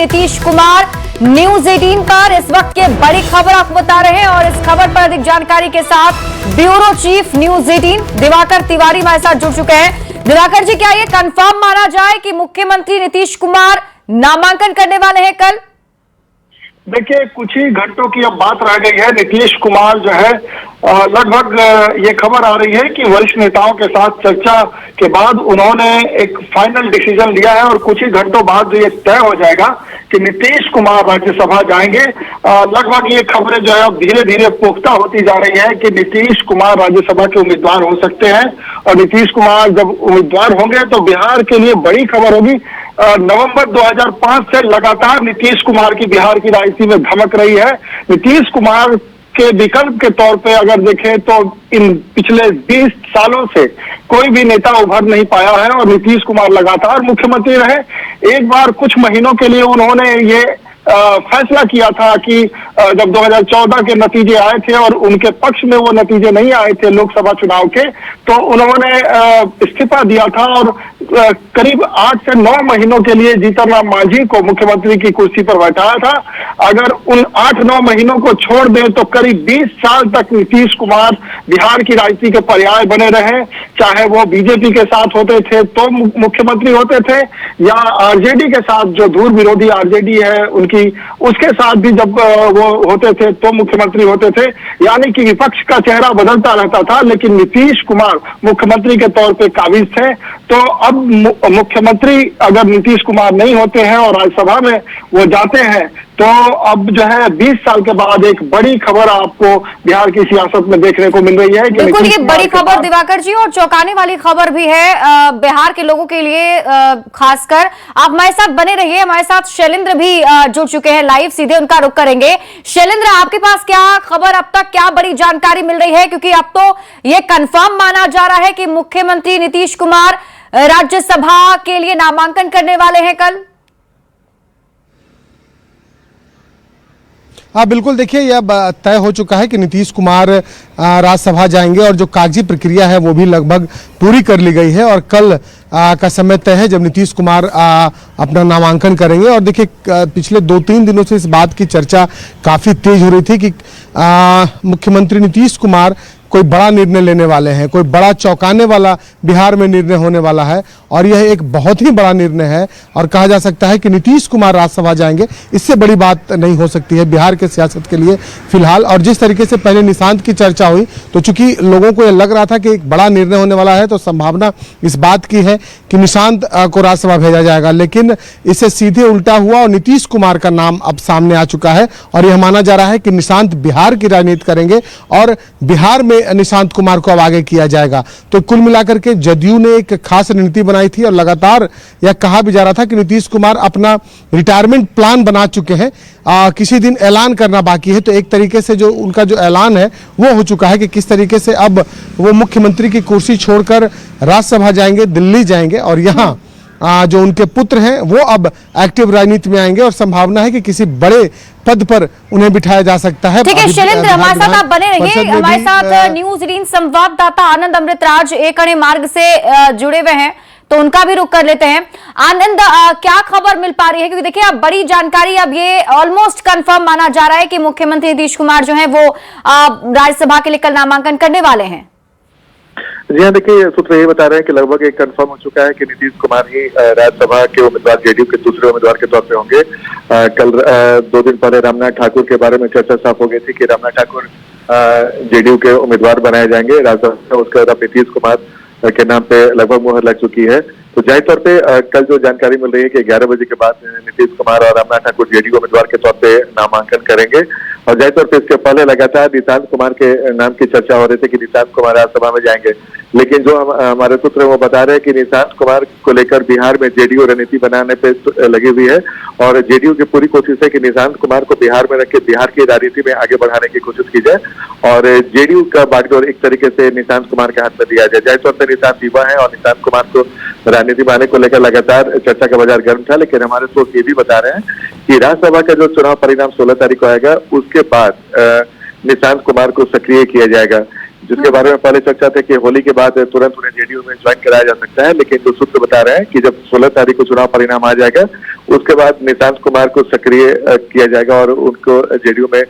Nitish Kumar news 18 पर इस वक्त की बड़ी खबर आपको बता रहे हैं और इस खबर पर अधिक जानकारी के साथ bureau chief news 18 Diwakar Tiwari हमारे साथ जुड़ चुके हैं। दिवाकर जी, क्या ये कंफर्म माना जाए कि मुख्यमंत्री नीतीश कुमार नामांकन करने वाले हैं कल? देखिए, कुछ ही घंटों की अब बात रह गई है। नीतीश कुमार जो है लगभग ये खबर आ रही है कि वरिष्ठ नेताओं के साथ चर्चा के बाद उन्होंने एक फाइनल डिसीजन लिया है और कुछ ही घंटों बाद ये तय हो जाएगा कि नीतीश कुमार राज्यसभा जाएंगे। लगभग ये खबरें जो है अब धीरे धीरे पुख्ता होती जा रही है कि नीतीश कुमार राज्यसभा के उम्मीदवार हो सकते हैं और नीतीश कुमार जब उम्मीदवार होंगे तो बिहार के लिए बड़ी खबर होगी। नवंबर 2005 से लगातार नीतीश कुमार की बिहार की राजनीति में धमक रही है। नीतीश कुमार के विकल्प के तौर पे अगर देखें तो इन पिछले 20 सालों से कोई भी नेता उभर नहीं पाया है और नीतीश कुमार लगातार मुख्यमंत्री रहे। एक बार कुछ महीनों के लिए उन्होंने ये फैसला किया था कि जब 2014 के नतीजे आए थे और उनके पक्ष में वो नतीजे नहीं आए थे लोकसभा चुनाव के, तो उन्होंने इस्तीफा दिया था और करीब 8 से 9 महीनों के लिए जीतन राम मांझी को मुख्यमंत्री की कुर्सी पर बैठाया था। अगर उन 8-9 महीनों को छोड़ दें तो करीब 20 साल तक नीतीश कुमार बिहार की राजनीति के पर्याय बने रहे, चाहे वो बीजेपी के साथ होते थे तो मुख्यमंत्री होते थे या आरजेडी के साथ, जो धूर विरोधी आरजेडी है उसके साथ भी जब वो होते थे तो मुख्यमंत्री होते थे। यानी कि विपक्ष का चेहरा बदलता रहता था, लेकिन नीतीश कुमार मुख्यमंत्री के तौर पे काबिज थे। तो अब मुख्यमंत्री अगर नीतीश कुमार नहीं होते हैं और राज्यसभा में वो जाते हैं तो अब जो है 20 साल के बाद एक बड़ी खबर आपको बिहार की सियासत में देखने को मिल रही है। बिल्कुल, ये बड़ी खबर दिवाकर जी और चौंकाने वाली खबर भी है बिहार के लोगों के लिए खासकर। आप हमारे साथ बने रहिए, हमारे साथ शैलेंद्र भी जुड़ चुके हैं लाइव, सीधे उनका रुख करेंगे। शैलेंद्र, आपके पास क्या खबर, अब तक क्या बड़ी जानकारी मिल रही है? क्योंकि अब तो ये कंफर्म माना जा रहा है कि मुख्यमंत्री नीतीश कुमार राज्यसभा के लिए नामांकन करने वाले हैं कल। हाँ बिल्कुल, देखिए यह तय हो चुका है कि नीतीश कुमार राज्यसभा जाएंगे और जो कागजी प्रक्रिया है वो भी लगभग पूरी कर ली गई है और कल का समय तय है जब नीतीश कुमार अपना नामांकन करेंगे। और देखिए पिछले 2-3 दिनों से इस बात की चर्चा काफ़ी तेज हो रही थी कि मुख्यमंत्री नीतीश कुमार कोई बड़ा निर्णय लेने वाले हैं, कोई बड़ा चौंकाने वाला बिहार में निर्णय होने वाला है और यह एक बहुत ही बड़ा निर्णय है और कहा जा सकता है कि नीतीश कुमार राज्यसभा जाएंगे, इससे बड़ी बात नहीं हो सकती है बिहार के सियासत के लिए फिलहाल। और जिस तरीके से पहले निशांत की चर्चा हुई तो चूंकि लोगों को यह लग रहा था कि एक बड़ा निर्णय होने वाला है तो संभावना इस बात की है कि निशांत को राज्यसभा भेजा जाएगा, लेकिन इससे सीधे उल्टा हुआ और नीतीश कुमार का नाम अब सामने आ चुका है और यह माना जा रहा है कि निशांत बिहार की राजनीति करेंगे और बिहार में निशांत कुमार को अब आगे किया जाएगा। तो कुल मिलाकर के जदयू ने एक खास रणनीति बनाई थी और लगातार यह कहा भी जा रहा था कि नीतीश कुमार अपना रिटायरमेंट प्लान बना चुके हैं, किसी दिन ऐलान करना बाकी है। तो एक तरीके से जो उनका जो ऐलान है वो हो चुका है कि किस तरीके से अब वो मुख्यमंत्री की कुर्सी छोड़कर राज्यसभा जाएंगे, दिल्ली जाएंगे और यहाँ जो उनके पुत्र हैं वो अब एक्टिव राजनीति में आएंगे और संभावना है कि किसी बड़े पद पर उन्हें बिठाया जा सकता है। ठीक है शैलेंद्र, हमारे साथ आप बने रहिए। हमारे साथ न्यूज 18 संवाददाता आनंद अमृतराज एक अणे मार्ग से जुड़े हुए हैं, तो उनका भी रुख कर लेते हैं। आनंद, क्या खबर मिल पा रही है? क्योंकि देखिए अब बड़ी जानकारी, अब ये ऑलमोस्ट कंफर्म माना जा रहा है कि मुख्यमंत्री नीतीश कुमार जो है वो राज्यसभा के लिए कल नामांकन करने वाले हैं। जी हाँ, देखिए सूत्र ये बता रहे हैं कि लगभग एक कंफर्म हो चुका है कि नीतीश कुमार ही राज्यसभा के उम्मीदवार, जेडीयू के दूसरे उम्मीदवार के तौर पे होंगे। कल 2 दिन पहले रामनाथ ठाकुर के बारे में चर्चा साफ हो गई थी कि रामनाथ ठाकुर जेडीयू के उम्मीदवार बनाए जाएंगे राज्यसभा। उसके बाद नीतीश कुमार के नाम पे लगभग मुहर लग चुकी है। तो जाहिर तौर पे कल जो जानकारी मिल रही है कि 11 बजे के बाद नीतीश कुमार और रामनाथ ठाकुर जेडीयू उम्मीदवार के तौर पे नामांकन करेंगे और जाहिर तौर पे इसके पहले लगातार निशांत कुमार के नाम की चर्चा हो रही थी कि निशांत कुमार राज्यसभा में जाएंगे, लेकिन जो हमारे सूत्र वो बता रहे हैं कि निशांत कुमार को लेकर बिहार में जेडीयू रणनीति बनाने पे लगी हुई है और जेडीयू की पूरी कोशिश है कि निशांत कुमार को बिहार में रख के बिहार की राजनीति में आगे बढ़ाने की कोशिश की जाए और जेडीयू का बागडोर एक तरीके से निशांत कुमार के हाथ में दिया जाए। जाहिर तौर पर निशांत युवा है और निशांत कुमार को राजनीति में आने को लेकर लगातार चर्चा का बाजार गर्म था, लेकिन हमारे सोर्स ये भी बता रहे हैं कि राज्यसभा का जो चुनाव परिणाम 16 तारीख को आएगा उसके बाद निशांत कुमार को सक्रिय किया जाएगा। जिसके बारे में पहले चर्चा थी कि होली के बाद तुरंत उन्हें जेडीयू में ज्वाइन कराया जा सकता है, लेकिन जो सूत्र बता रहे हैं कि जब 16 तारीख को चुनाव परिणाम आ जाएगा उसके बाद निशांत कुमार को सक्रिय किया जाएगा और उनको जेडीयू में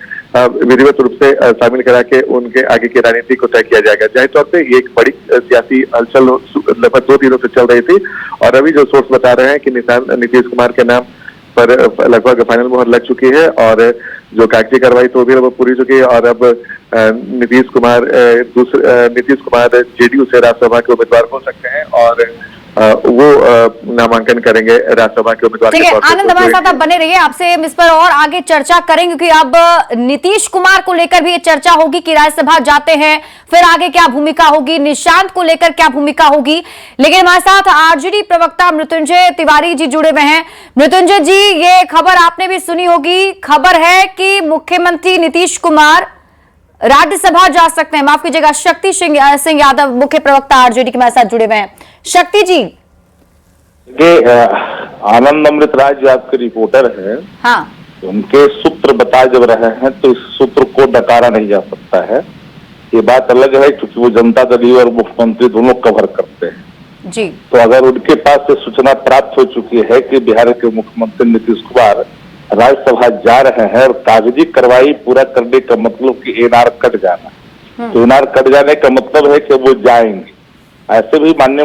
विधिवत रूप से शामिल करा के उनके आगे की रणनीति को तय किया जाएगा। जाहिर तौर पे ये एक बड़ी सियासी हलचल लगभग 2 दिनों से चल रही थी और अभी जो सोर्स बता रहे हैं कि नीतीश कुमार के नाम पर लगभग फाइनल मोहर लग चुकी है और जो कागजी कार्रवाई तो भी लगभग पूरी चुकी है और अब नीतीश कुमार जेडीयू से राज्यसभा के उम्मीदवार हो सकते हैं और वो नामांकन करेंगे राज्यसभा के उम्मीदवार ठीक है। आनंद हमारे साथ आप बने रहिए, आपसे हम इस पर और आगे चर्चा करेंगे क्योंकि अब नीतीश कुमार को लेकर भी ये चर्चा होगी कि राज्यसभा जाते हैं, फिर आगे क्या भूमिका होगी, निशांत को लेकर क्या भूमिका होगी। लेकिन हमारे साथ आरजेडी प्रवक्ता मृत्युंजय तिवारी जी जुड़े हुए हैं। मृत्युंजय जी, ये खबर आपने भी सुनी होगी, खबर है कि मुख्यमंत्री नीतीश कुमार राज्यसभा जा सकते हैं। माफ कीजिएगा, शक्ति सिंह यादव मुख्य प्रवक्ता आरजेडी के हमारे साथ जुड़े हुए हैं। शक्ति जी, आनंद अमृत राय जो आपके रिपोर्टर हैं, हाँ, उनके सूत्र बता जब रहे हैं तो इस सूत्र को नकारा नहीं जा सकता है। ये बात अलग है क्योंकि वो जनता दल और मुख्यमंत्री दोनों कवर करते हैं जी। तो अगर उनके पास से सूचना प्राप्त हो चुकी है कि बिहार के मुख्यमंत्री नीतीश कुमार राज्यसभा जा रहे हैं और कागजी कार्रवाई पूरा करने का मतलब कि एनआर कट जाना, तो एनआर कट जाने का मतलब है कि वो जाएंगे। ऐसे भी माननीय